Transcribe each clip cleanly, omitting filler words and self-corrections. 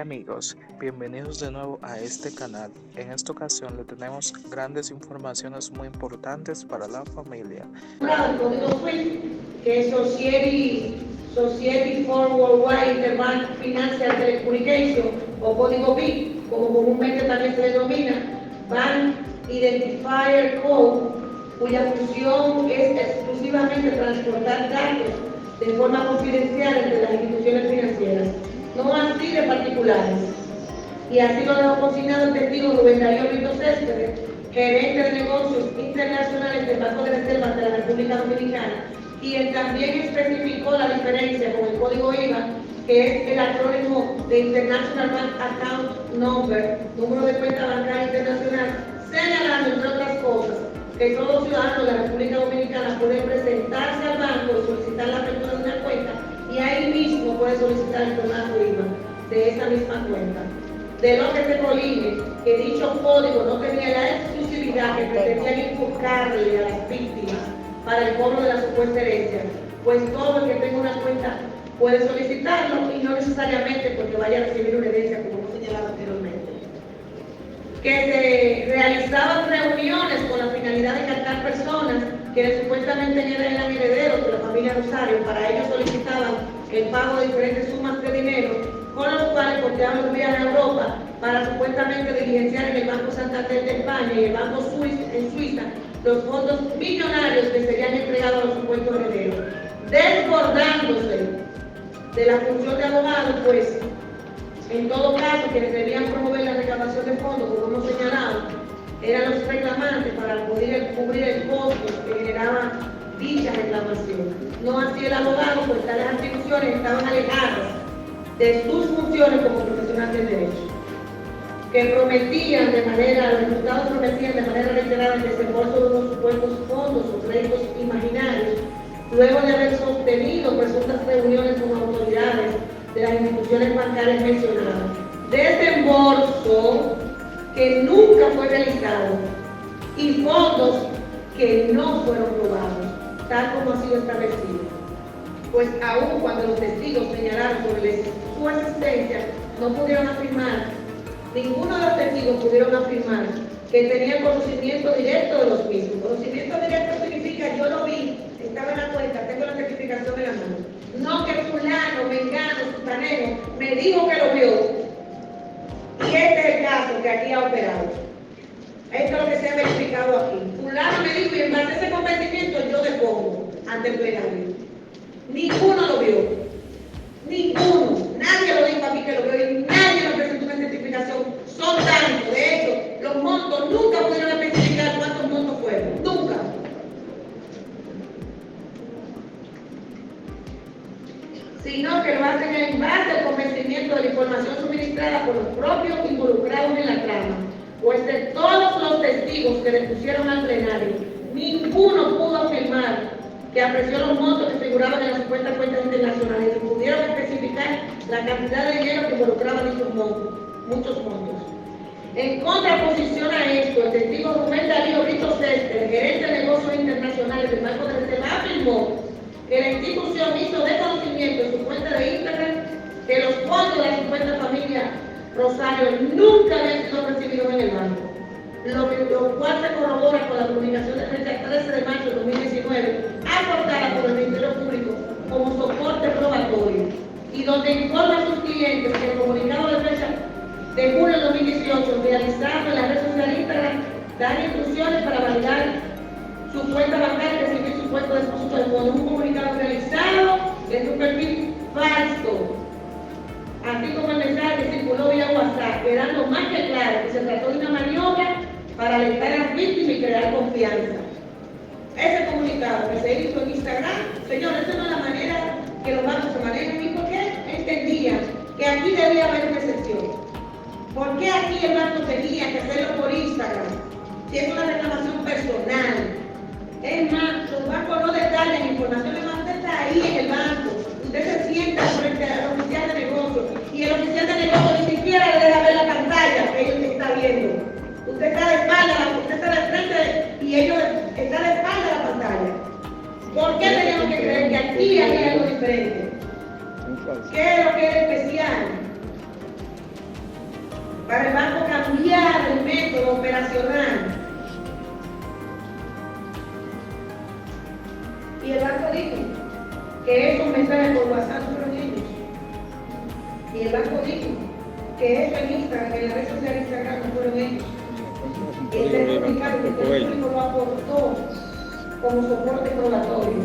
Hola amigos, bienvenidos de nuevo a este canal. En esta ocasión le tenemos grandes informaciones muy importantes para la familia. El código SWIFT, que es Society for Worldwide Interbank Financial Telecommunication, o código BIC, como comúnmente también se denomina, Bank Identifier Code, cuya función es exclusivamente transportar datos de forma confidencial entre las instituciones financieras, no así de particulares. Y así lo dejó consignado el testigo Rubén Darío Brito Céspedes, gerente de negocios internacionales del Banco de Reservas de la República Dominicana, quien también especificó la diferencia con el código IVA, que es el acrónimo de International Bank Account Number, número de cuenta bancaria internacional, señalando, entre otras cosas, que todo ciudadano de la República Dominicana puede presentarse al banco y solicitar la apertura de una cuenta, y ahí mismo puede solicitar el formato IVA de esa misma cuenta. De lo que se coline que dicho código no tenía la exclusividad que pretendían inculcarle a las víctimas para el cobro de la supuesta herencia, pues todo el que tenga una cuenta puede solicitarlo y no necesariamente porque vaya a recibir una herencia, como hemos señalado anteriormente. Que se realizaban reuniones con la finalidad de captar personas que supuestamente eran herederos de la familia Rosario. Para ello solicitaban el pago de diferentes sumas de dinero, con los cuales costeaban los viajes a Europa para supuestamente diligenciar en el Banco Santander de España y el Banco en Suiza los fondos millonarios que serían entregados a los supuestos herederos, desbordándose de la función de abogado, pues en todo caso quienes debían promover la recaudación de fondos, como hemos señalado, eran los reclamantes para poder cubrir el costo que generaba dicha reclamación. No así el abogado, pues tales atribuciones estaban alejadas de sus funciones como profesional del derecho, que prometían de manera, los diputados prometían de manera reiterada el desembolso de unos supuestos fondos o créditos imaginarios, luego de haber sostenido presuntas reuniones con autoridades de las instituciones bancarias mencionadas. Desembolso que nunca fue realizado y fondos que no fueron robados, tal como ha sido establecido. Pues aún cuando los testigos señalaron sobre su existencia, no pudieron afirmar, ninguno de los testigos pudieron afirmar que tenían conocimiento directo de los mismos. Conocimiento directo significa yo lo vi, estaba en la cuenta, tengo la certificación en la mano. No que fulano, mengano, sutanero me dijo que lo vio. Y este es el caso que aquí ha operado. Esto es lo que se ha verificado aquí. Fulano me dijo y en base a ese convencimiento yo depongo ante el plenario. Ninguno lo vio. Ninguno. Nadie lo dijo a mí que lo vio y nadie nos presentó una certificación. Son tantos. De hecho, los montos nunca pudieron especificar cuántos montos fueron. Nunca. Sino que lo hacen en base al convencimiento de la información suministrada por los propios involucrados en la trama. Pues de todos los testigos que depusieron al plenario, ninguno pudo afirmar que apreció los montos que figuraban en las supuestas cuentas internacionales y pudieron especificar la cantidad de dinero que involucraban esos montos, muchos montos. En contraposición a esto, el testigo Rubén Darío Brito Céspedes, gerente de negocios internacionales del Banco de Reserva, afirmó que la institución hizo de conocimiento en su cuenta de Instagram que los fondos de la supuesta familia Rosario nunca habían sido recibidos en el banco, lo cual se corrobora con la comunicación de fecha 13 de marzo de 2019, aportada por el Ministerio Público como soporte probatorio, y donde informa a sus clientes que el comunicado de fecha de julio de 2018, realizado en la red social Instagram, dan instrucciones para validar su cuenta bancaria y recibir su cuenta de depósito de fondos. Un comunicado realizado en un perfil falso, así como el mensaje que circuló vía WhatsApp, quedando más que claro que se trató de una maniobra para alentar a las víctimas y crear confianza. Ese comunicado que se hizo en Instagram, señores, esa no es la manera que los bancos se manejan. ¿Y por qué entendían que aquí debía haber una excepción? ¿Por qué aquí el banco tenía que hacerlo por Instagram? Si es una reclamación personal. Es más, los bancos no detallan información, además usted está ahí en el banco, usted se sienta frente al oficial de negocio y el oficial de negocio ni siquiera le deja ver la pantalla que él está viendo. Usted está de espalda, usted está de frente y ellos están de espalda a la pantalla. ¿Por qué tenemos que creer que aquí hay algo diferente? ¿Qué es lo que es especial? para el banco cambiar el método operacional. Y el banco dijo que esos mensajes por WhatsApp fueron ellos. Y el banco dijo que eso en Instagram, en la red social Instagram, no fueron ellos. Y el certificado que el público lo aportó como soporte probatorio.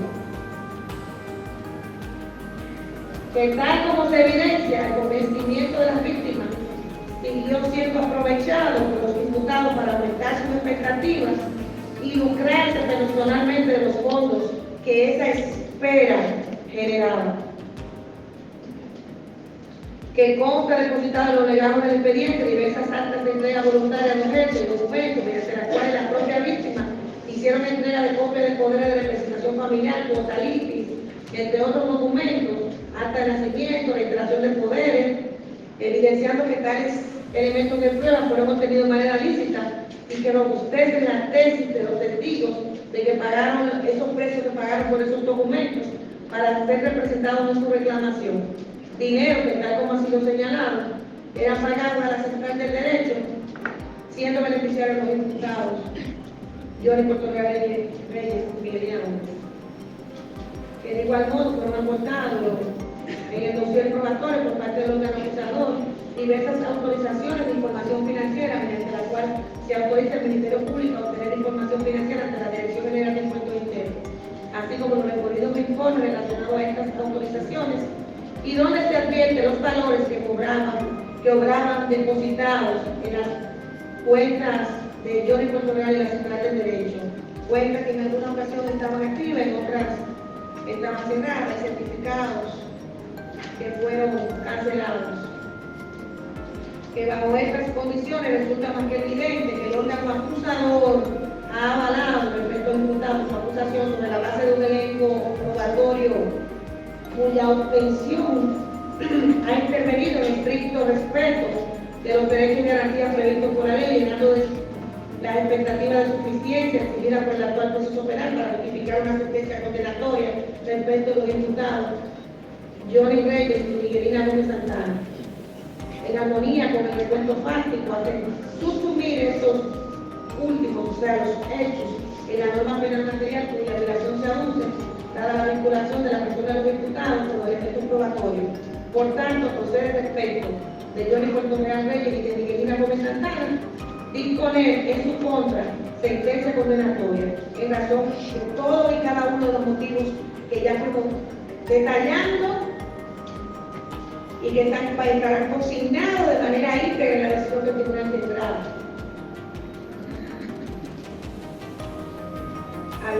Que tal como se evidencia, el convencimiento de las víctimas siguió siendo aprovechado por los imputados para aumentar sus expectativas y lucrarse personalmente de los fondos que esa espera generaba. Que consta depositado en los legados del expediente diversas actas de entrega voluntaria de urgencia y documentos mediante las cuales la propia víctima hicieron entrega de copias de poderes de representación familiar, cuota litis, entre otros documentos, acta de nacimiento, reiteración de poderes, evidenciando que tales elementos de prueba fueron obtenidos de manera lícita y que robustecen la tesis de los testigos de que pagaron esos precios que pagaron por esos documentos para ser representados en su reclamación. Dinero que, tal como ha sido señalado, era pagado a la Central del Derecho, siendo beneficiarios los imputados Johnny Puerto Reyes y Miguelina Gómez. Que de igual modo fueron aportados en el dossier probatorio por parte del órgano acusador diversas autorizaciones de información financiera mediante la cual se autoriza el Ministerio Público a obtener información financiera ante la Dirección General de Impuestos Internos, así como los referidos informes relacionados a estas autorizaciones y donde se advierte los valores que obraban depositados en las cuentas de Johnny Puerto Real y la Central del Derecho, cuentas que en alguna ocasión estaban activas, en otras estaban cerradas, certificados que fueron cancelados. Que bajo estas condiciones resulta más que evidente que el órgano acusador ha avalado respecto a imputados su acusación sobre la base de un elenco probatorio cuya obtención ha intervenido en estricto respeto de los derechos y garantías previstos por la ley, llenando las expectativas de suficiencia exigidas por el actual proceso penal para justificar una sentencia condenatoria respecto de los imputados Johnny Reyes y Miguelina Gómez Santana. En armonía con el recuento fáctico, hacen subsumir esos últimos, o sea, los hechos, en la norma penal material cuya violación se aduce, dada la vinculación de la persona de los imputados con el efecto probatorio. Por tanto, procede respecto de Johnny Puerto Real Reyes y de Miguelina Gómez Santana disponer en su contra sentencia condenatoria en razón de todo y cada uno de los motivos que ya fuimos detallando y que estarán consignados de manera íntegra en la decisión del Tribunal Central.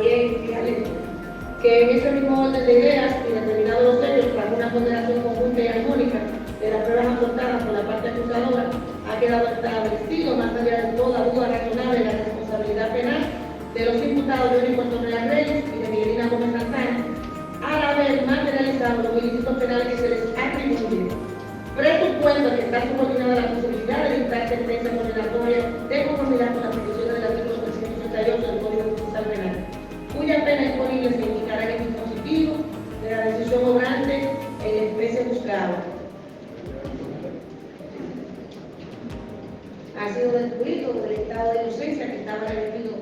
Bien, fíjate que en ese mismo orden de ideas y determinados los hechos, tras una ponderación conjunta y armónica de las pruebas aportadas por la parte acusadora, ha quedado establecido, más allá de toda duda razonable, la responsabilidad penal de los imputados Johnny Puerto Real Reyes y de Miguelina Gómez Santana, al haber materializado los ilícitos penales que se les atribuyen, presupuesto que está subordinada a la posibilidad de dictar sentencia condenatoria de conformidad con las previsiones del artículo 338 del Código Procesal Penal, cuya pena disponible se indicará en el dispositivo de la decisión obrante en especie juzgado. Ha sido destruido del estado de inocencia que estaba revestido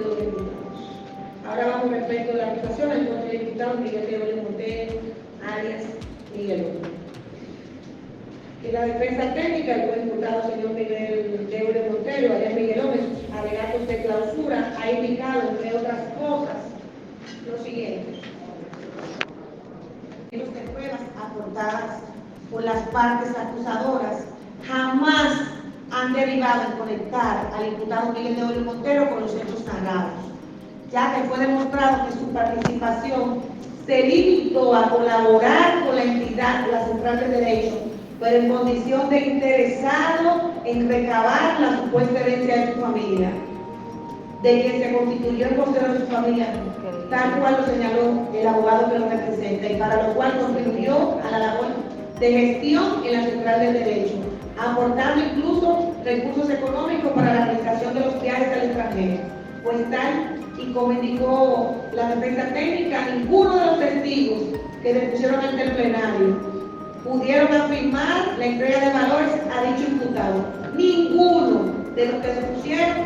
los imputados. Ahora vamos respecto a la acusación en contra del imputado Miguel de Montero, alias Miguel. En la defensa técnica, el imputado señor Miguel de Montero, alias Miguel en sus alegatos de clausura, ha indicado, entre otras cosas, lo siguiente. Los de pruebas aportadas por las partes acusadoras jamás han derivado en conectar al imputado Miguel de Montero con los hechos narrados, ya que fue demostrado que su participación se limitó a colaborar con la entidad, la Central de Derecho, pero en condición de interesado en recabar la supuesta herencia de su familia, de quien se constituyó el vocero de su familia, tal cual lo señaló el abogado que lo representa, y para lo cual contribuyó a la labor de gestión en la Central del Derecho, aportando incluso recursos económicos para la realización de los viajes al extranjero, pues tal y como indicó la defensa técnica, ninguno de los testigos que depusieron ante el plenario pudieron afirmar la entrega de valores a dicho imputado. Ninguno de los que se pusieron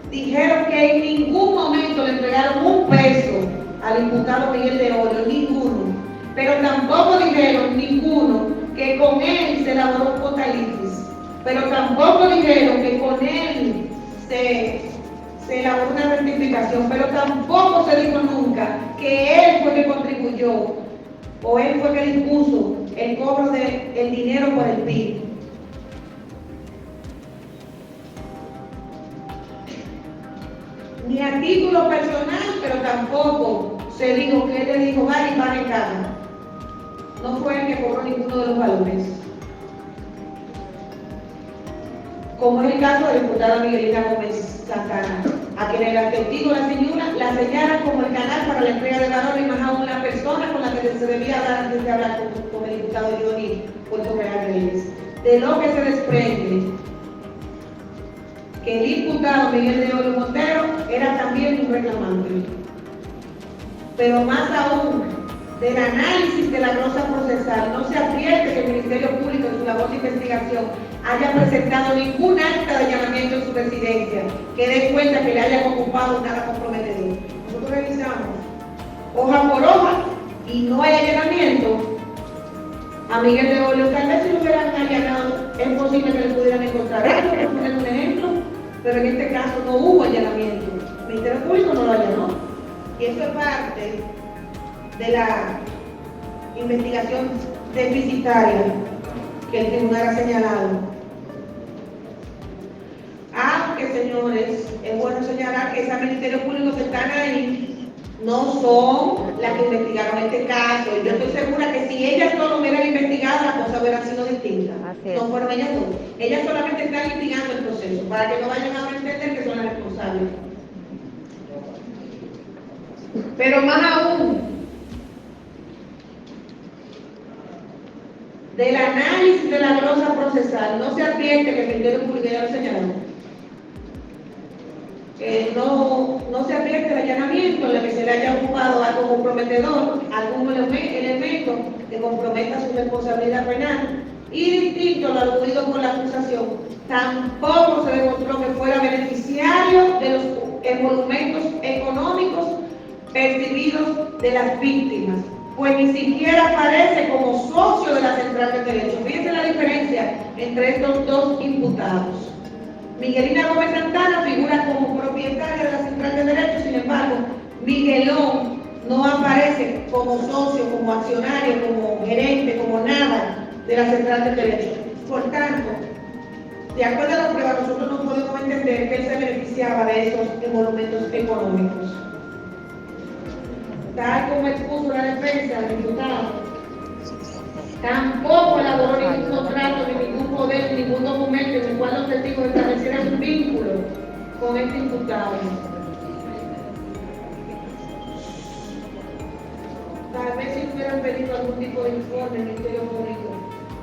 dijeron que en ningún momento le entregaron un peso al imputado Miguel de Olio, ninguno. Pero tampoco dijeron ninguno que con él se elaboró un cotalitis. Pero tampoco dijeron que con él se elaboró una rectificación. Pero tampoco se dijo nunca que él fue que contribuyó o él fue que dispuso el cobro del dinero por el PIB. Ni a título personal, pero tampoco se dijo que él le dijo, vaya y pague cada. No fue el que cobró ninguno de los valores. Como es el caso de la diputada Miguelina Gómez Santana, a quien el testigo la señora la señala como el canal para la entrega de valores, y más aún la persona con la que se debía hablar antes de hablar con el diputado Dionis Puerto Real Reyes. De lo que se desprende que el diputado Miguel de Olio Montero era también un reclamante. Pero más aún, del análisis de la glosa procesal, no se advierte que el Ministerio Público en su labor de investigación haya presentado ningún acta de allanamiento en su residencia que dé cuenta que le hayan ocupado nada comprometedor. Nosotros revisamos hoja por hoja y no hay allanamiento. A Miguel de Olio, tal vez si lo hubieran allanado, es posible que le pudieran encontrar algo, por poner un ejemplo, pero en este caso no hubo allanamiento. El Ministerio Público no lo allanó. Y eso es parte de la investigación deficitaria que el tribunal ha señalado. Aunque, señores, es bueno señalar que esos ministerios públicos que están ahí no son las que investigaron este caso. Y yo estoy segura que si ellas no lo hubieran investigado, la cosa hubiera sido distinta. No fueron ellas dos. Ellas solamente están litigando el proceso, para que no vayan a entender que son las responsables. Pero más aún, del análisis de la glosa procesal, no se advierte que el Ministerio Público ya lo señaló. No se advierte el allanamiento en el que se le haya ocupado algo comprometedor, algún elemento que comprometa su responsabilidad penal, y distinto a lo aludido por la acusación, tampoco se demostró que fuera beneficiario de los emolumentos económicos percibidos de las víctimas, pues ni siquiera aparece como socio de la Central de Derecho. Fíjense la diferencia entre estos dos imputados. Miguelina Gómez Santana figura como propietaria de la Central de Derecho, sin embargo, Miguelón no aparece como socio, como accionario, como gerente, como nada de la Central de Derecho. Por tanto, de acuerdo a la prueba, nosotros no podemos entender que él se beneficiaba de esos emolumentos económicos. Tal como expuso la defensa del imputado, tampoco elaboró ningún contrato, ni ningún poder, ni ningún documento en el cual los testigos establecieran un vínculo con este imputado. Tal vez si hubieran pedido algún tipo de informe al Ministerio Público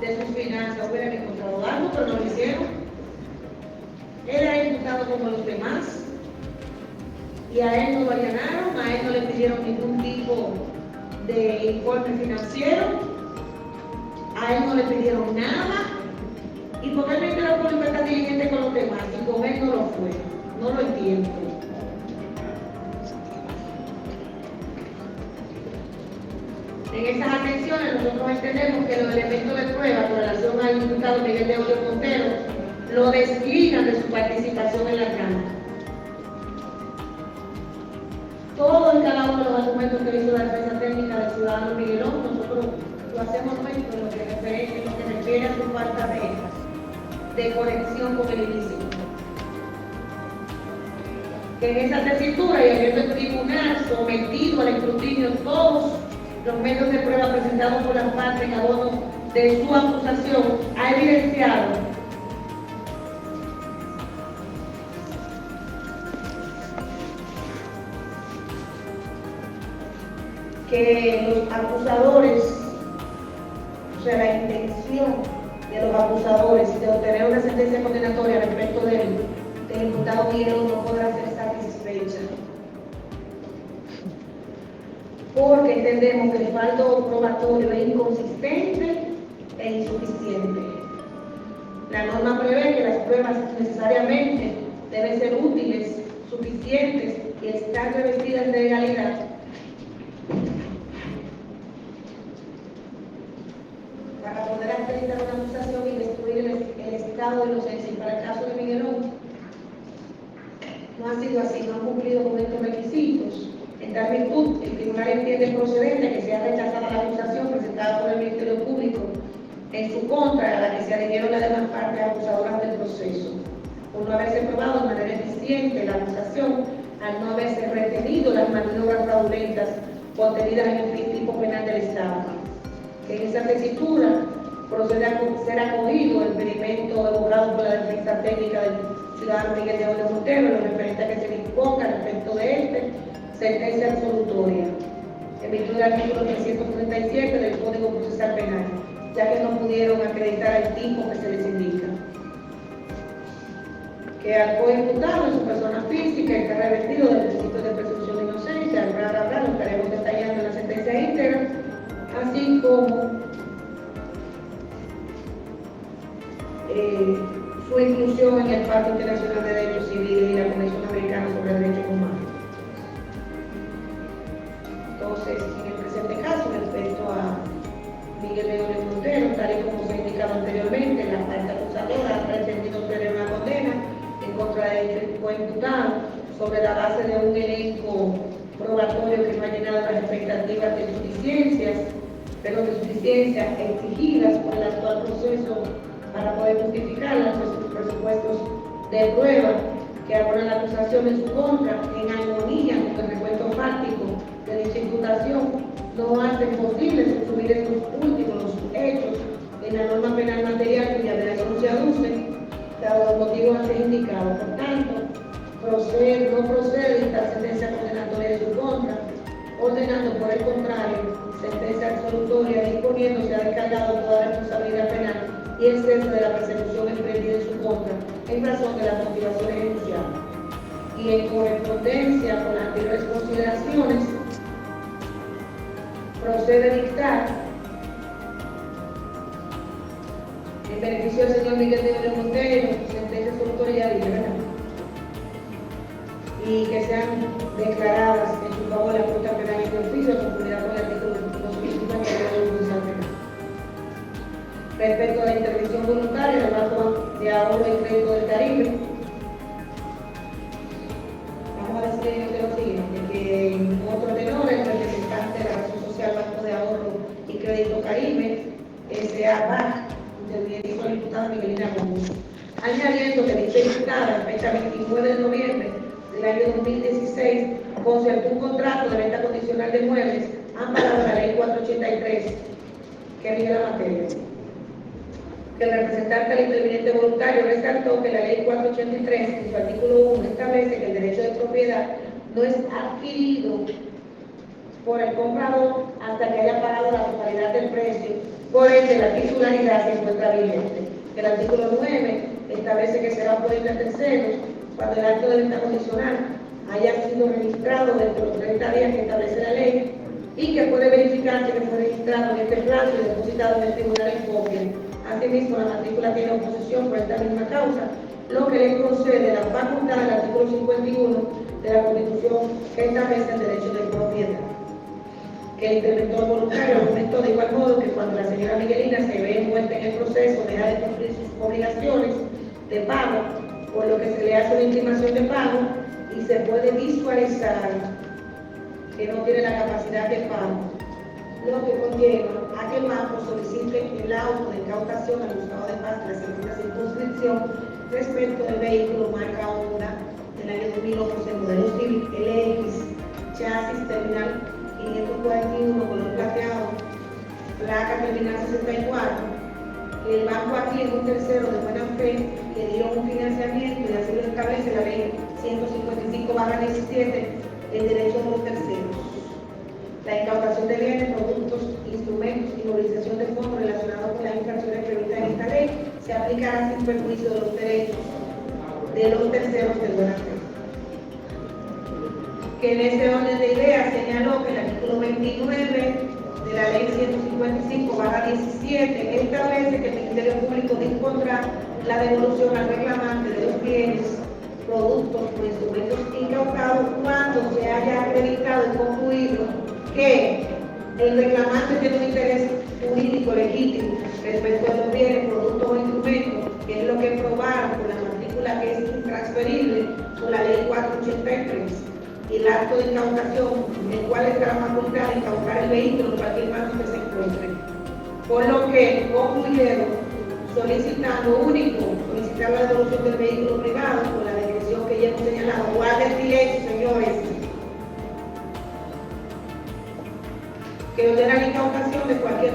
de sus finanzas, hubieran encontrado algo, pero no lo hicieron. Él era imputado como los demás, y a él no lo allanaron, a él no le pidieron ningún tipo de informe financiero, a él no le pidieron nada, y porque el Ministerio Público está diligente con los demás, y con él no lo fue. No lo entiendo. En esas atenciones nosotros entendemos que los elementos de prueba con relación al imputado Miguel de Olio Montero lo desligan de su participación en la Cámara. Todo y cada uno de los argumentos que hizo la defensa técnica del ciudadano Miguelón, nosotros lo hacemos nuestro en lo que refiere a su falta de conexión con el ilícito. Que en esa tesitura y habiendo el tribunal sometido al escrutinio todos los medios de prueba presentados por las partes en abono de su acusación, ha evidenciado que los acusadores, o sea, la intención de los acusadores de obtener una sentencia condenatoria respecto del imputado Miguel no podrá ser satisfecha. Porque entendemos que el faldo probatorio es inconsistente e insuficiente. La norma prevé que las pruebas necesariamente deben ser útiles, suficientes y estar revestidas de legalidad. Para poder acreditar una acusación y destruir el estado de inocencia. Y para el caso de Miguelón, no ha sido así, no han cumplido con estos requisitos. En tal virtud, el tribunal entiende procedente que sea rechazada la acusación presentada por el Ministerio Público en su contra, a la que se adhirieron las demás partes acusadoras del proceso, por no haberse probado de manera eficiente la acusación, al no haberse retenido las maniobras fraudulentas contenidas en el tipo penal del Estado. En esa tesitura procede a ser acogido el pedimento elaborado por la defensa técnica del ciudadano Miguel León Montero, lo referente a que se le imponga respecto de sentencia absolutoria, en virtud del artículo 337 del Código Procesal Penal, ya que no pudieron acreditar el tipo que se les indica. Que al coimputado en su persona física está revestido del principio de presunción de inocencia, lo estaremos detallando en la sentencia íntegra, así como su inclusión en el Pacto Internacional de Derechos Civiles y la Convención Americana sobre Derechos Humanos. Entonces, en el presente caso, respecto a Miguel León Montero, tal y como se ha indicado anteriormente, la parte acusadora ha pretendido obtener una condena en contra de dicho coimputado sobre la base de un elenco probatorio que no ha llenado las expectativas de suficiencia exigidas por el actual proceso para poder justificar los presupuestos de prueba que abonan la acusación en su contra, en armonía con el recuento fáctico de dicha imputación, no hacen posible subsumir estos últimos hechos en la norma penal material cuya relación se aduce, dado los motivos antes indicados. Por tanto, no procede dictar sentencia condenatoria de su contra, ordenando por el contrario sentencia absolutoria, disponiéndose a descargado toda responsabilidad penal y el cese de la persecución emprendida en su contra en razón de las motivaciones enunciadas. Y en correspondencia con las anteriores consideraciones, procede dictar en beneficio del señor Miguel León Montero sentencia absolutoria de ¿verdad? Y que sean declaradas en su favor la Corte Penal y de oficio en conformidad con el artículo 250 del Procesal Penal. Respecto a la intervención voluntaria del Banco de Ahorro y Crédito del Caribe, vamos a decir lo siguiente, que en otro tenor, el representante de la Razón Social Banco de Ahorro y Crédito Caribe, S.A. interviniendo a la diputada Miguelina Gómez, añadiendo que dicha diputada, fecha 29 de noviembre del año 2016, concertó un contrato de venta condicional de muebles amparado en la Ley 483, que rige la materia. Que el representante del interviniente voluntario resaltó que la Ley 483, en su artículo 1, establece que el derecho de propiedad no es adquirido por el comprador hasta que haya pagado la totalidad del precio, por ende la titularidad se encuentra vigente. El artículo 9 establece que será poder a terceros cuando el acto de venta condicional haya sido registrado dentro de los 30 días que establece la ley y que puede verificarse que fue registrado en este plazo y depositado en el tribunal en copia. Asimismo, la matrícula tiene oposición por esta misma causa, lo que le concede la facultad del artículo 51 de la Constitución que establece el derecho de propiedad. Que el interventor voluntario argumentó de igual modo que cuando la señora Miguelina se ve envuelta en el proceso, deja de cumplir sus obligaciones de pago, por lo que se le hace una intimación de pago y se puede visualizar que no tiene la capacidad de pago, lo que conlleva a que el banco solicite el auto de incautación al juzgado de paz de la segunda circunscripción respecto del vehículo marca Honda del año 2011, modelo Civic LX, chasis terminal 541, color plateado, placa terminal 64. El banco aquí es un tercero de buena fe, le dio un financiamiento y así lo establece la ley 155/17, el derecho de los terceros. La incautación de bienes, productos, instrumentos y movilización de fondos relacionados con las infracciones previstas en esta ley se aplicará sin perjuicio de los derechos de los terceros de buena fe. Que en ese orden de ideas señaló que el artículo 29 de la ley 155/17 establece que el Ministerio Público dispondrá la devolución al reclamante de los bienes, productos o instrumentos incautados cuando se haya acreditado y concluido que el reclamante tiene un interés jurídico legítimo respecto a los bienes, productos o instrumentos, que es lo que probaron con la matrícula que es intransferible con la ley 483 y el acto de incautación, el cual está la facultad de incautar el vehículo en cualquier mano que se encuentre. Por lo que concluyeron solicitando solicitar la devolución del vehículo privado con la dirección que ya hemos señalado. Guarden silencio, señores. Que ordena la incautación en cualquier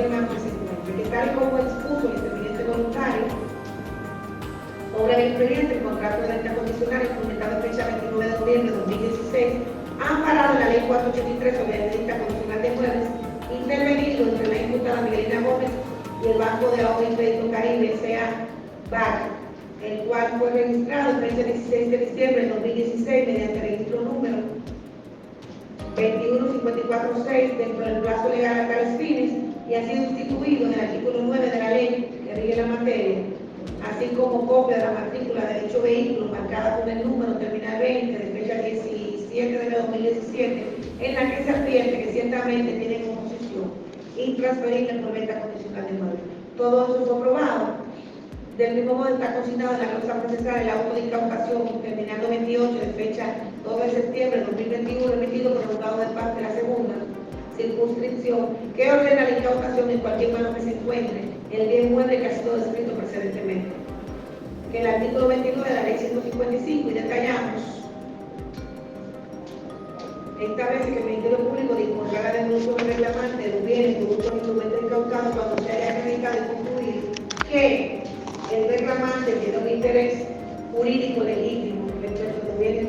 mano que se encuentre, que tal como expuso el interviniente voluntario, obra del expediente, el contrato de venta condicional implementado en fecha 29 de noviembre de 2016, amparado en la ley 483 sobre la venta condicional de muebles, intervenido entre la imputada Miguelina Gómez y el Banco de Ahorro y Crédito Caribe, S.A. BAC, el cual fue registrado el 16 de diciembre de 2016 mediante registro número 21546 dentro del plazo legal a tales fines y ha sido instituido en el artículo 9 de la ley que rige la materia, así como copia de la matrícula de dicho vehículo marcada con el número terminal 20 de fecha 17 de 2017, en la que se advierte que ciertamente tienen como posición intransferible por venta condicional de muebles. Todo eso fue aprobado. Del mismo modo está consignado en la glosa procesal el auto de incautación terminando 28 de fecha 2 de septiembre de 2021 emitido por el juzgado de paz de la segunda circunscripción que ordena la incautación en cualquier mano que se encuentre el bien mueble que ha sido descrito precedentemente. Que el artículo 29 de la ley 155 y detallamos establece que el Ministerio Público dispondrá la devolución del reclamante de los bienes, productos o instrumentos incautados cuando se haya acreditado y concluido que el reclamante tiene un interés jurídico legítimo respecto a los bienes,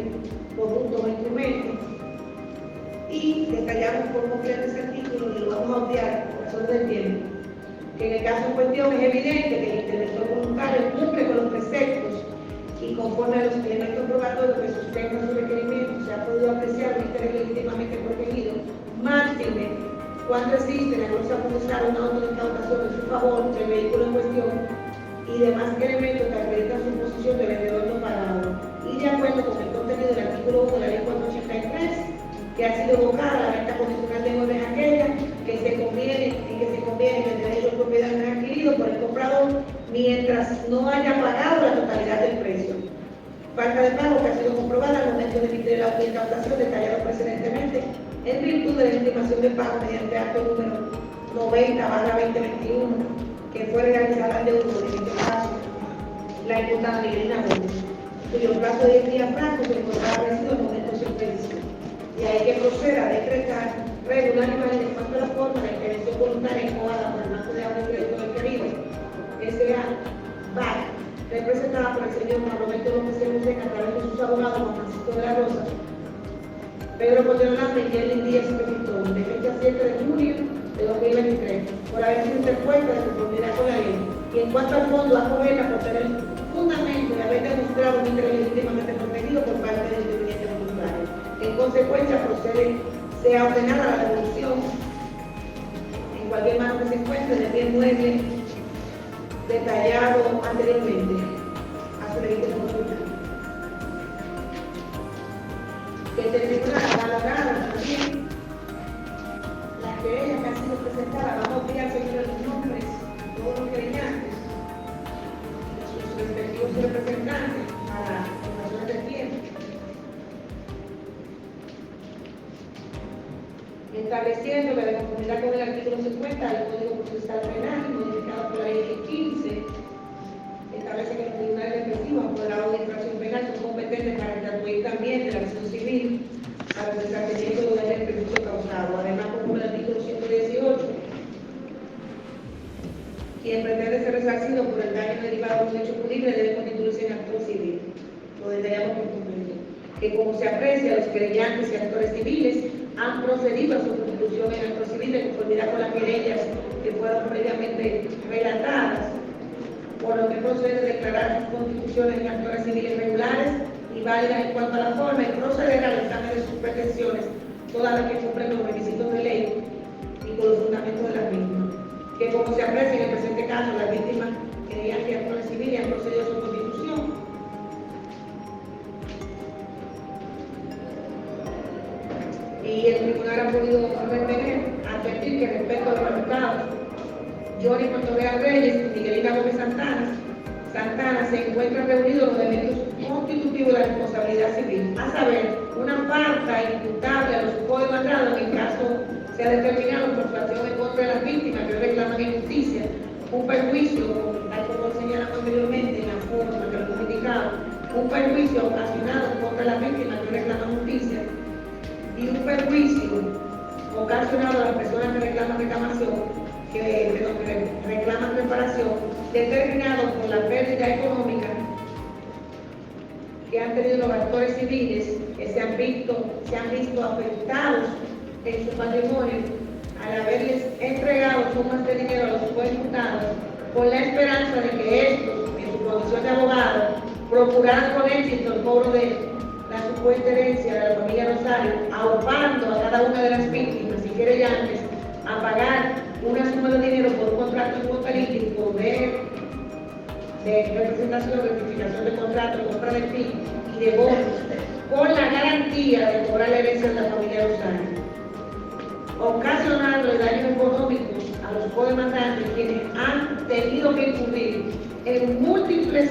productos o instrumentos. Y detallamos por completo ese artículo y lo vamos a obviar por razón del tiempo. Que en el caso en cuestión es evidente que el interventor voluntario cumple con los preceptos y conforme a los elementos probatorios que sustentan su requerimiento se ha podido apreciar un interés legítimamente protegido, máxime cuando existe en la glosa procesal una auto de incautación en su favor del vehículo en cuestión y demás elementos que acreditan su posición del vendedor no pagado. Y de acuerdo con el contenido del artículo 1 de la ley 483, que ha sido evocada la venta condicional de muebles aquella que se conviene que el derecho de propiedad no es adquirido por el comprador mientras no haya pagado la totalidad del precio. Falta de pago que ha sido comprobada al momento de emitir la incautación detallado precedentemente en virtud de la estimación de pago mediante acto número 90/2021 que fue realizada al deudo en este caso la imputada Miguelina Gómez, cuyo plazo de 10 días francos se encontraba vencido al momento de su expedición. Y hay que proceder a decretar regular y manifestar de la forma de intervención voluntaria incoada por el Banco de Ahorro y Crédito del Caribe, S.A. BAC, representada por el señor Roberto López Seca a través de sus abogados Juan Francisco de la Rosa, Pedro Cotelolán y Jelly Díaz Pepitón, de fecha 7 de junio de 2023, por haber sido interpuesta de conformidad con la ley. Y en cuanto al fondo, a Covela por tener el fundamento de haber demostrado un interés legítimamente protegido por parte del interviniente voluntario. En consecuencia, sea ordenada la devolución en cualquier mano que se encuentre del bien mueble detallado anteriormente a su legítimo propietario. Que el tribunal valorara también las querellas que han sido presentadas. Vamos a enviar, señores, los nombres de todos los querellantes y sus respectivos representantes para razones de tiempo. Estableciendo que de conformidad con el artículo 50 del Código Procesal Penal, modificado por la ley 15, establece que los tribunales represivos apoderados de infracción penal son competentes para intervenir también de la acción civil para el resarcimiento del daño del perjuicio causado. Además, como el artículo 118, quien pretende ser resarcido por el daño derivado de un hecho punible debe constituirse en actor civil. Lo detallamos por completo. Que como se aprecia, los querellantes y actores civiles han procedido a su constitución en acto civil de conformidad con las querellas que fueron previamente relatadas, por lo que procede a declarar sus constituciones en actores civiles regulares y válidas en cuanto a la forma y proceder al examen de sus pretensiones, todas las que cumplen los requisitos de ley y con los desplazamiento de las víctimas, que como se aprecia en el presente caso, las víctimas querían que actores civiles han procedido a su constitución. Y el tribunal ha podido retener, advertir que respecto a los resultados, Johnny Portoreal Reyes y Miguelina Gómez Santana se encuentran reunidos los elementos constitutivos de la responsabilidad civil, a saber, una falta imputable a los codemandados en el caso sea determinado por su acción en contra de las víctimas que reclaman injusticia, un perjuicio, tal como señalamos anteriormente en la forma que lo comunicaba, un perjuicio ocasionado contra las víctimas que reclaman justicia y un perjuicio ocasionado a las personas que reclaman reclamación, que reclaman reparación, determinado por la pérdida económica que han tenido los actores civiles que se han visto afectados en su patrimonio al haberles entregado sumas de dinero a los coimputados con la esperanza de que estos, en su condición de abogados, procuraran con éxito el cobro de la supuesta herencia de la familia Rosario, aupando a cada una de las víctimas y querellantes a pagar una suma de dinero por un contrato hipotecarístico de representación, rectificación de contrato, compra de fin y de bonos, con la garantía de cobrar la herencia de la familia Rosario, ocasionando daños económicos a los codemandantes, quienes han tenido que incurrir en múltiples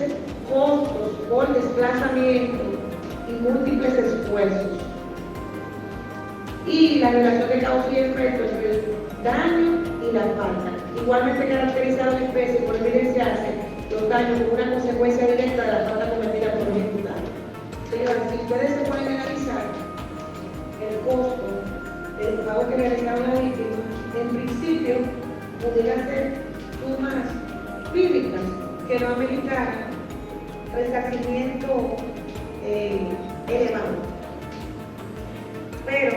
costos por desplazamiento y múltiples esfuerzos. Y la relación de causa y efecto entre el daño y la falta, igualmente caracterizado en especie por evidenciarse los daños como una consecuencia directa de la falta cometida por el imputado. Señores, si ustedes se pueden analizar el costo del pago que realizaron la víctima, en principio pudieran ser sumas bíblicas que no ameritaran resarcimiento elevado. Pero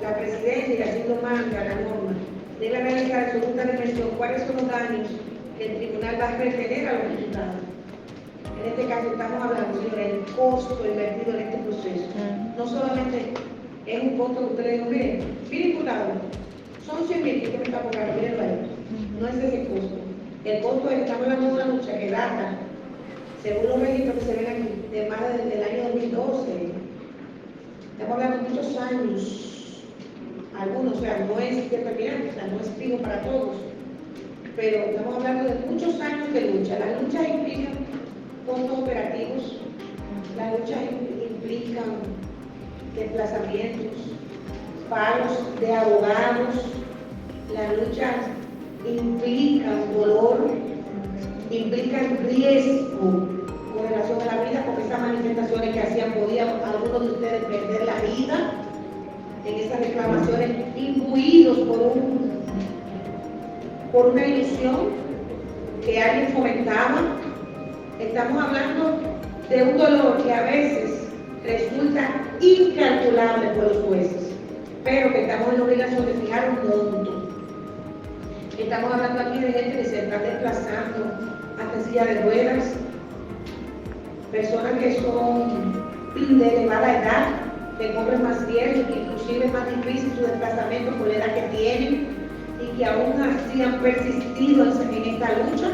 la presidencia, y así lo manda la norma, debe analizar en su justa dimensión cuáles son los daños que el tribunal va a retener a los imputados. En este caso estamos hablando, señores, del costo invertido en este proceso. No solamente es un costo que usted le dijo, mire imputado, son 100.000 que me está pagando, mírenlo ahí. No es ese costo. El costo es que estamos hablando de una lucha que data, según los registros que se ven aquí, de más del año 2012. Estamos hablando de muchos años, algunos, o sea, no es determinante, o sea, no es fijo para todos, pero estamos hablando de muchos años de lucha. Las luchas implican costos operativos, las luchas implican desplazamientos, pagos de abogados, las luchas implican dolor, implican riesgo con relación a la vida, porque esas manifestaciones que hacían podían algunos de ustedes perder la vida en esas reclamaciones, imbuidos por una ilusión que alguien fomentaba. Estamos hablando de un dolor que a veces resulta incalculable por los jueces, pero que estamos en la obligación de fijar un monto. Estamos hablando aquí de gente que se está desplazando hasta silla de ruedas, personas que son de elevada edad, que corren más riesgo, que inclusive es más difícil su desplazamiento por la edad que tienen y que aún así han persistido en esta lucha.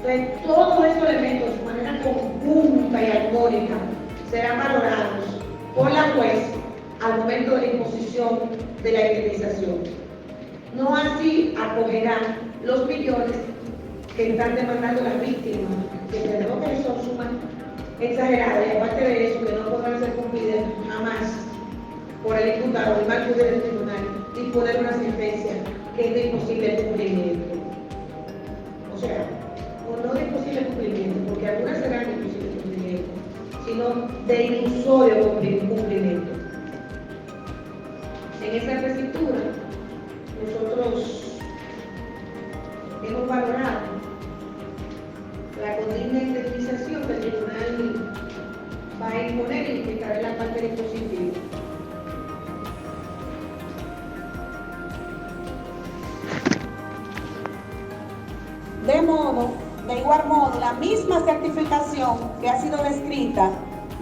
Entonces, todos esos elementos de manera conjunta y armónica serán valorados por la juez al momento de la imposición de la indemnización. No así acogerán los millones que están demandando las víctimas, que tenemos que son sumas exageradas, y aparte de eso, que no podrán ser cumplidas jamás por el imputado, el mal juez del tribunal, disponer una sentencia que es de imposible cumplimiento. O sea, o no de imposible cumplimiento, porque algunas serán de imposible cumplimiento, sino de ilusorio cumplimiento. En esa tesitura, nosotros hemos valorado la condigna indemnización que el tribunal va a imponer y que estará en la parte dispositiva. De igual modo, la misma certificación que ha sido descrita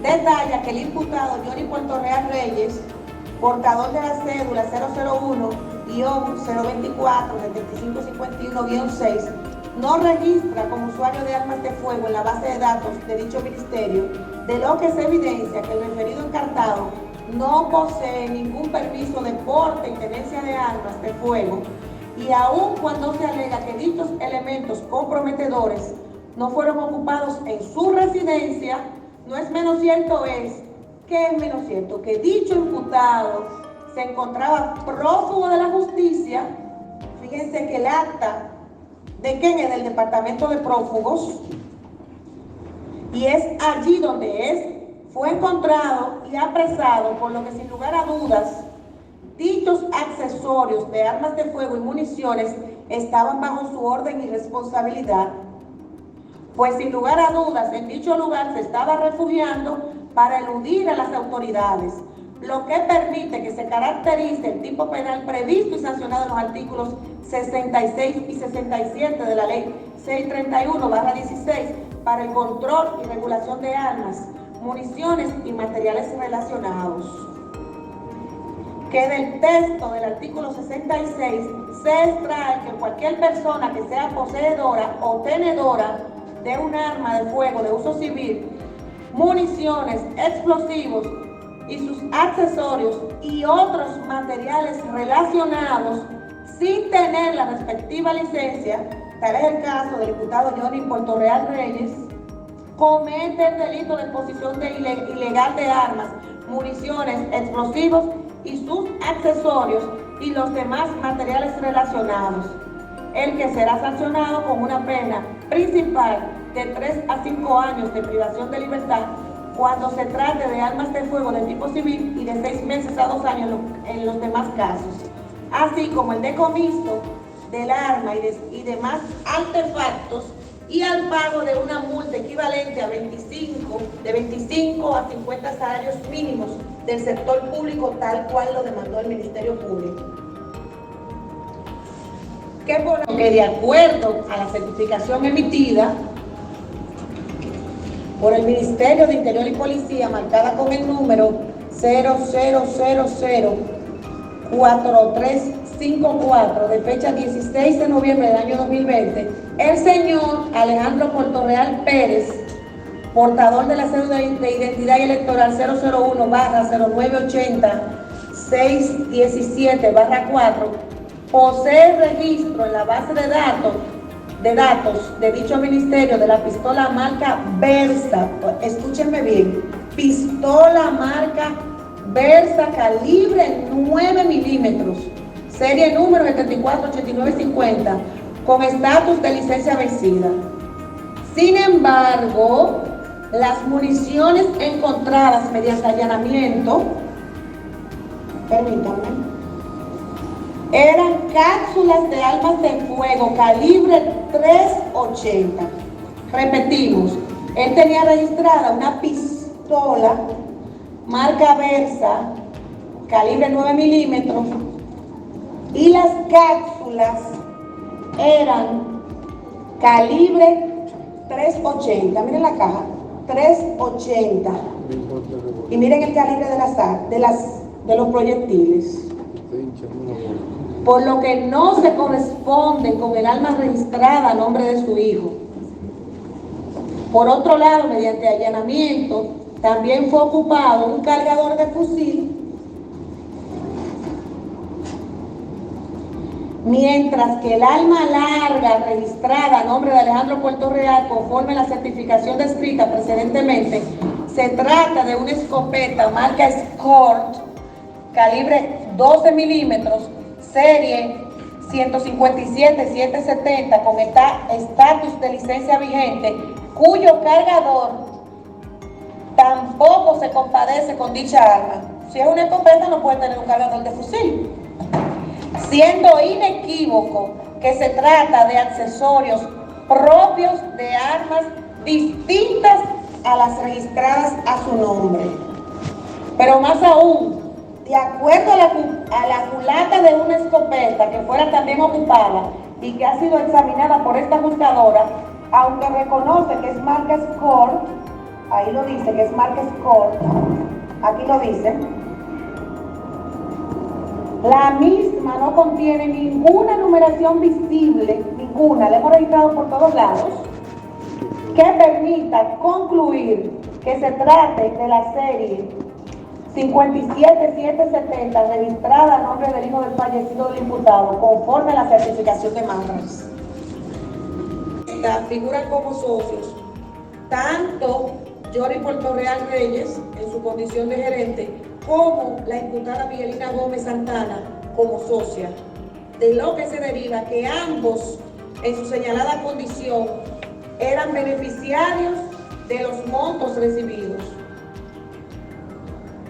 detalla que el imputado Johnny Portoreal Reyes, portador de la cédula 024-7551-6 no registra como usuario de armas de fuego en la base de datos de dicho ministerio, de lo que se evidencia que el referido encartado no posee ningún permiso de porte y tenencia de armas de fuego, y aun cuando se alega que dichos elementos comprometedores no fueron ocupados en su residencia, no es menos cierto que dicho imputado se encontraba prófugo de la justicia. Fíjense que el acta de quién es del departamento de prófugos, y es allí donde fue encontrado y apresado, por lo que sin lugar a dudas dichos accesorios de armas de fuego y municiones estaban bajo su orden y responsabilidad, pues sin lugar a dudas en dicho lugar se estaba refugiando para eludir a las autoridades, lo que permite que se caracterice el tipo penal previsto y sancionado en los artículos 66 y 67 de la ley 631/16 para el control y regulación de armas, municiones y materiales relacionados. Que del texto del artículo 66 se extrae que cualquier persona que sea poseedora o tenedora de un arma de fuego de uso civil, municiones, explosivos y sus accesorios y otros materiales relacionados sin tener la respectiva licencia, tal es el caso del diputado Johnny Portorreal Reyes, comete el delito de posesión ilegal de armas, municiones, explosivos y sus accesorios y los demás materiales relacionados, el que será sancionado con una pena principal de 3 a 5 años de privación de libertad cuando se trate de armas de fuego de tipo civil y de 6 meses a 2 años en los demás casos, así como el decomiso del arma y demás artefactos, y al pago de una multa equivalente a 25 a 50 salarios mínimos del sector público, tal cual lo demandó el Ministerio Público. Que de acuerdo a la certificación emitida por el Ministerio de Interior y Policía, marcada con el número 00004354 de fecha 16 de noviembre del año 2020, el señor Alejandro Portorreal Pérez, portador de la cédula de identidad electoral 001-080-617-4, posee registro en la base de datos de dicho ministerio de la pistola marca Versa, escúchenme bien, pistola marca Versa calibre 9 milímetros, serie número 748950, con estatus de licencia vencida. Sin embargo, las municiones encontradas mediante allanamiento, permítanme, eran cápsulas de armas de fuego calibre 380. Repetimos, él tenía registrada una pistola marca Versa calibre 9 milímetros y las cápsulas eran calibre 380. Miren la caja, 380. Y miren el calibre de los proyectiles. Por lo que no se corresponde con el arma registrada a nombre de su hijo. Por otro lado, mediante allanamiento, también fue ocupado un cargador de fusil, mientras que el arma larga registrada a nombre de Alejandro Portorreal, conforme a la certificación descrita precedentemente, se trata de una escopeta marca Escort, calibre 12 milímetros, serie 157-770, con estatus de licencia vigente, cuyo cargador tampoco se compadece con dicha arma. Si es una escopeta, no puede tener un cargador de fusil, siendo inequívoco que se trata de accesorios propios de armas distintas a las registradas a su nombre. Pero más aún, de acuerdo a la culata de una escopeta que fuera también ocupada y que ha sido examinada por esta juzgadora, aunque reconoce que es marca Escort, ahí lo dice que es marca Escort, aquí lo dice, La misma no contiene ninguna numeración visible, ninguna, la hemos registrado por todos lados, que permita concluir que se trate de la serie 57770 registrada a nombre del hijo del fallecido del imputado, conforme a la certificación de Manras. Figuran como socios tanto Johnny Portorreal Reyes, en su condición de gerente, como la imputada Miguelina Gómez Santana como socia, de lo que se deriva que ambos, en su señalada condición, eran beneficiarios de los montos recibidos.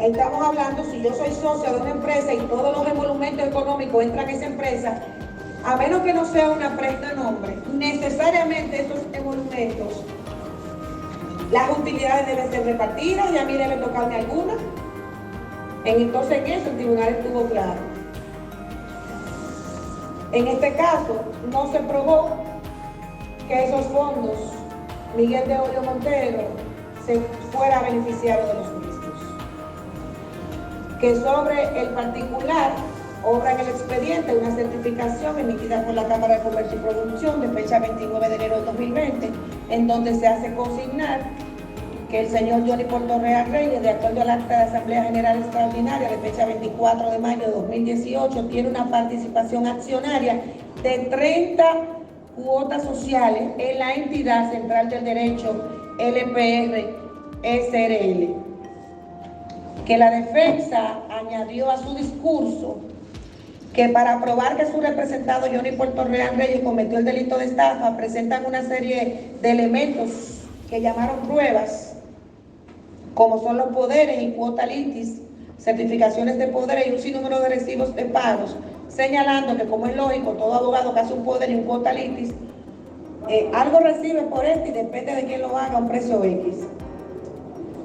Estamos hablando, si yo soy socia de una empresa y todos los emolumentos económicos entran a esa empresa, a menos que no sea una presta nombre, necesariamente esos emolumentos, las utilidades deben ser repartidas y a mí debe tocarme alguna. Entonces en eso el tribunal estuvo claro. En este caso no se probó que esos fondos, Miguel de Olio Montero, se fuera beneficiario de los mismos. Que sobre el particular obra en el expediente una certificación emitida por la Cámara de Comercio y Producción de fecha 29 de enero de 2020, en donde se hace consignar que el señor Johnny Portorreal Reyes, de acuerdo al acta de Asamblea General Extraordinaria de fecha 24 de mayo de 2018, tiene una participación accionaria de 30 cuotas sociales en la entidad central del derecho LPR SRL. Que la defensa añadió a su discurso que para probar que su representado Johnny Portorreal Reyes cometió el delito de estafa, presentan una serie de elementos que llamaron pruebas, como son los poderes y cuota litis, certificaciones de poderes y un sinnúmero de recibos de pagos, señalando que, como es lógico, todo abogado que hace un poder y un cuota litis, algo recibe por y depende de quién lo haga, un precio X.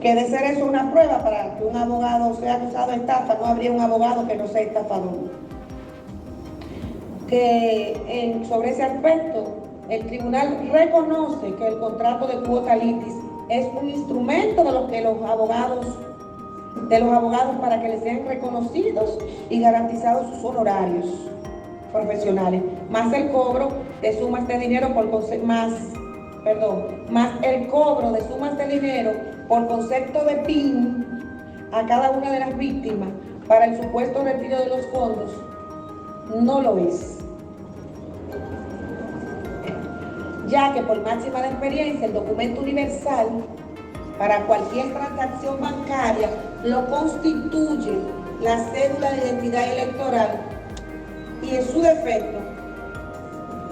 Que de ser eso una prueba para que un abogado sea acusado de estafa, no habría un abogado que no sea estafador. Que sobre ese aspecto, el tribunal reconoce que el contrato de cuota litis es un instrumento de los abogados para que les sean reconocidos y garantizados sus honorarios profesionales, más el cobro de sumas de dinero más el cobro de sumas de dinero por concepto de PIN a cada una de las víctimas para el supuesto retiro de los fondos, no lo es. Ya que por máxima de experiencia el documento universal para cualquier transacción bancaria lo constituye la cédula de identidad electoral y en su defecto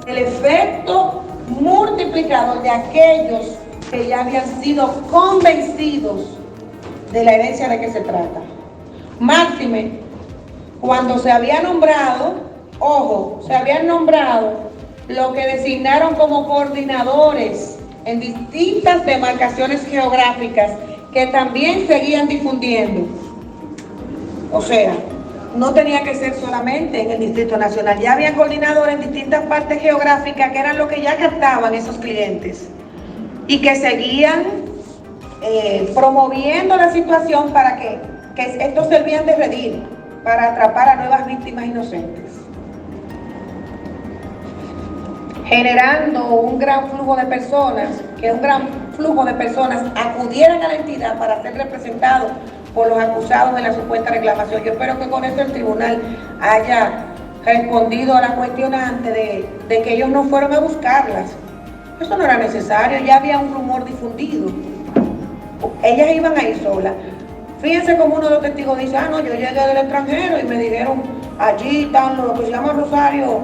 el efecto multiplicador de aquellos que ya habían sido convencidos de la herencia de que se trata. Máxime, cuando se había nombrado, se habían nombrado lo que designaron como coordinadores en distintas demarcaciones geográficas que también seguían difundiendo. O sea, no tenía que ser solamente en el Distrito Nacional, ya había coordinadores en distintas partes geográficas que eran los que ya captaban esos clientes y que seguían promoviendo la situación para que estos servían de redil para atrapar a nuevas víctimas inocentes, generando un gran flujo de personas, acudieran a la entidad para ser representados por los acusados en la supuesta reclamación. Yo espero que con eso el tribunal haya respondido a la cuestionante de que ellos no fueron a buscarlas. Eso no era necesario, ya había un rumor difundido. Ellas iban a ir solas. Fíjense como uno de los testigos dice, no, yo llegué del extranjero y me dijeron, allí están lo que se llama Rosario,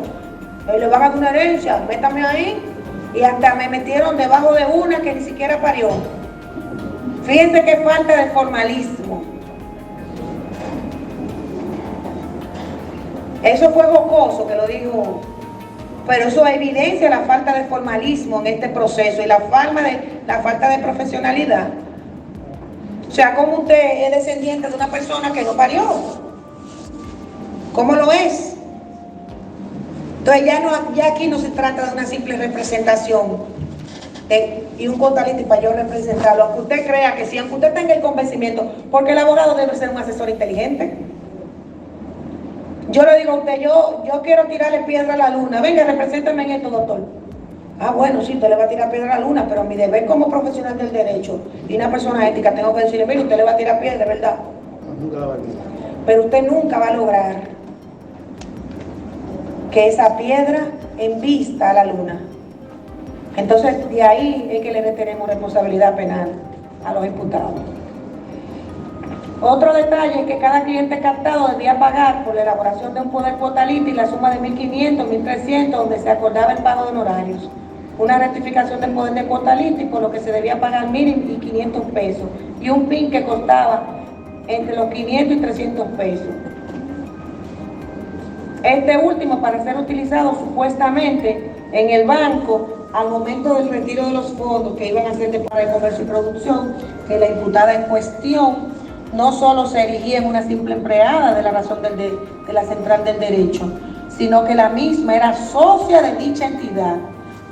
le van a dar una herencia, métame ahí, y hasta me metieron debajo de una que ni siquiera parió. Fíjense qué falta de formalismo. Eso fue jocoso que lo dijo, pero eso evidencia la falta de formalismo en este proceso y la falta de profesionalidad. O sea, ¿cómo usted es descendiente de una persona que no parió? ¿Cómo lo es? Entonces ya aquí no se trata de una simple representación y un contralista para yo representarlo, aunque usted crea que sí, aunque usted tenga el convencimiento, porque el abogado debe ser un asesor inteligente. Yo le digo a usted, yo quiero tirarle piedra a la luna. Venga, represéntame en esto, doctor. Ah, bueno, sí, usted le va a tirar piedra a la luna, pero mi deber como profesional del derecho y una persona ética, tengo que decirle, mire, usted le va a tirar piedra, ¿verdad? Nunca la va a tirar. Pero usted nunca va a lograr que esa piedra embista a la luna. Entonces, de ahí es que le retenemos responsabilidad penal a los imputados. Otro detalle es que cada cliente captado debía pagar por la elaboración de un poder cuotalista y la suma de 1.500, 1.300, donde se acordaba el pago de honorarios. Una rectificación del poder de cuotalista y por lo que se debía pagar 1.000 y 500 pesos. Y un PIN que costaba entre los 500 y 300 pesos. Este último para ser utilizado supuestamente en el banco al momento del retiro de los fondos que iban a ser de Para de Comercio y Producción, que la imputada en cuestión no solo se erigía en una simple empleada de la razón de la Central del Derecho, sino que la misma era socia de dicha entidad,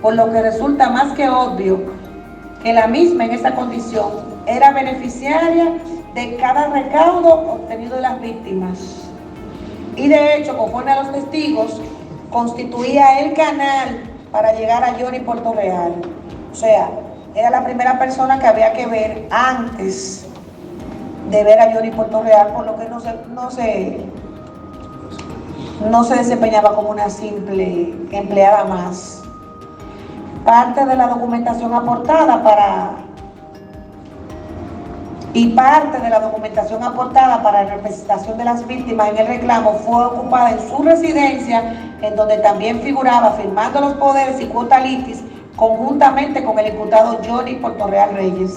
por lo que resulta más que obvio que la misma en esa condición era beneficiaria de cada recaudo obtenido de las víctimas. Y de hecho, conforme a los testigos, constituía el canal para llegar a Johnny Puerto Real. O sea, era la primera persona que había que ver antes de ver a Johnny Puerto Real, por lo que no se desempeñaba como una simple empleada más. Parte de la documentación aportada para la representación de las víctimas en el reclamo fue ocupada en su residencia, en donde también figuraba firmando los poderes y cuota litis conjuntamente con el imputado Johnny Puerto Real Reyes.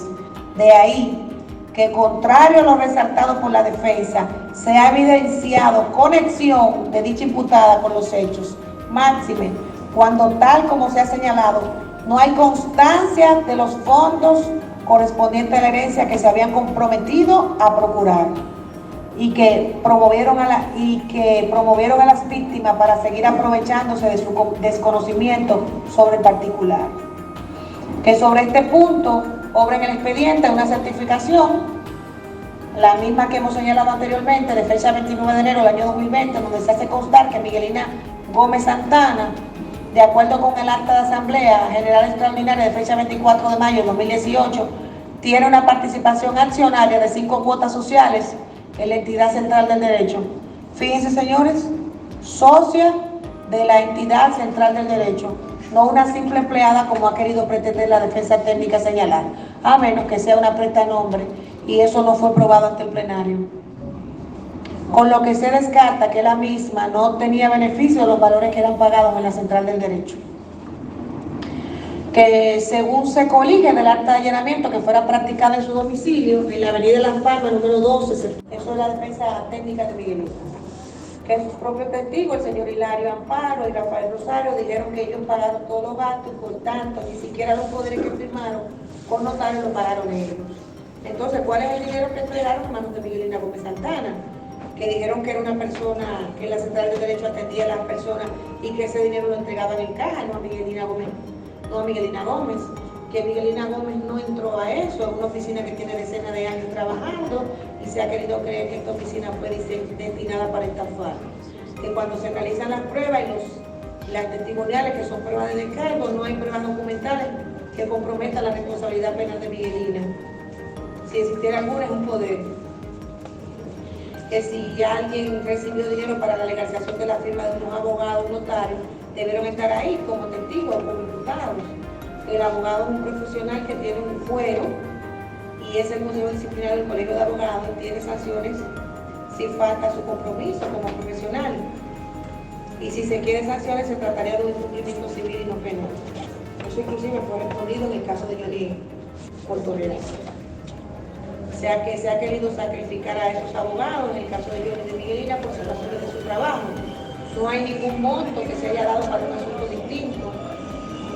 De ahí que, contrario a lo resaltado por la defensa, se ha evidenciado conexión de dicha imputada con los hechos, máxime cuando, tal como se ha señalado, no hay constancia de los fondos correspondientes a la herencia que se habían comprometido a procurar y que promovieron a las víctimas para seguir aprovechándose de su desconocimiento sobre el particular. Que sobre este punto obra en el expediente una certificación, la misma que hemos señalado anteriormente, de fecha 29 de enero del año 2020, donde se hace constar que Miguelina Gómez Santana, de acuerdo con el acta de asamblea general extraordinaria de fecha 24 de mayo de 2018, tiene una participación accionaria de 5 cuotas sociales en la entidad central del derecho. Fíjense, señores, socia de la entidad central del derecho, no una simple empleada como ha querido pretender la defensa técnica señalar, a menos que sea una prestanombre, y eso no fue probado ante el plenario. Con lo que se descarta que la misma no obtenía beneficio de los valores que eran pagados en la central del derecho. Que según se colige del acta de allanamiento que fuera practicada en su domicilio, en la avenida Las Palmas, número 12, eso es la defensa técnica de Miguelito. Que sus propios testigos, el señor Hilario Amparo y Rafael Rosario, dijeron que ellos pagaron todos los gastos, por tanto, ni siquiera los poderes que firmaron con notario lo pagaron ellos. Entonces, ¿cuál es el dinero que entregaron en manos de Miguelina Gómez Santana? Que dijeron que era una persona que en la Central de Derecho atendía a las personas y que ese dinero lo entregaban en caja, no a Miguelina Gómez, que Miguelina Gómez no entró a eso, a una oficina que tiene decenas de años trabajando y se ha querido creer que esta oficina fue destinada para estafar. Que cuando se realizan las pruebas y las testimoniales, que son pruebas de descargo, no hay pruebas documentales que comprometan la responsabilidad penal de Miguelina. Si existiera alguna, es un poder. Que si alguien recibió dinero para la legalización de la firma de un abogado, un notario, debieron estar ahí como testigos o como imputados. El abogado es un profesional que tiene un fuero y es el consejo disciplinario del Colegio de Abogados y tiene sanciones si falta su compromiso como profesional. Y si se quiere sanciones, se trataría de un incumplimiento civil y no penal. Eso inclusive fue respondido en el caso de Johnny Puerto Real. O sea que se ha querido sacrificar a esos abogados, en el caso de Johnny de Miguelina, por situaciones de su trabajo. No hay ningún monto que se haya dado para un asunto distinto,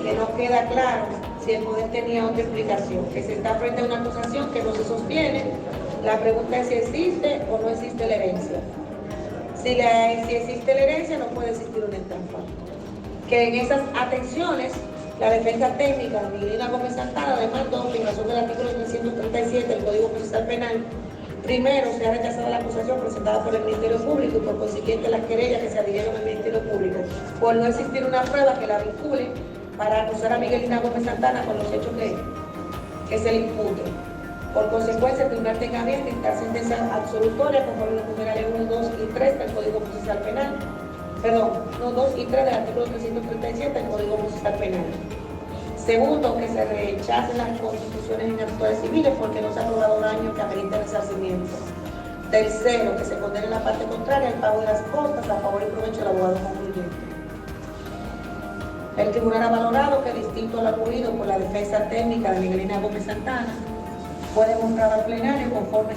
que no queda claro si el poder tenía otra explicación, que se está frente a una acusación que no se sostiene. La pregunta es si existe o no existe la herencia. Si existe la herencia, no puede existir una estafa. Que en esas atenciones, la defensa técnica de Miguelina Gómez Santana demandó, en razón del artículo 337 del Código Procesal Penal, Primero, se ha rechazado la acusación presentada por el Ministerio Público y por consiguiente las querellas que se adhirieron al Ministerio Público por no existir una prueba que la vincule para acusar a Miguelina Gómez Santana con los hechos que se le imputen. Por consecuencia, el tribunal tenga bien dictar sentencia absolutoria conforme los numerales 1, 2 y 3 del Código Procesal Penal. Perdón, 1, 2 y 3 del artículo 337 del Código Procesal Penal. Segundo, que se rechacen las constituciones en actores civiles porque no se ha logrado daño que amerite resarcimiento. Tercero, que se condene la parte contraria al pago de las costas a favor y provecho del abogado concluyente. El tribunal ha valorado que, distinto al ocurrido por la defensa técnica de Miguelina Gómez Santana, fue demostrado al plenario conforme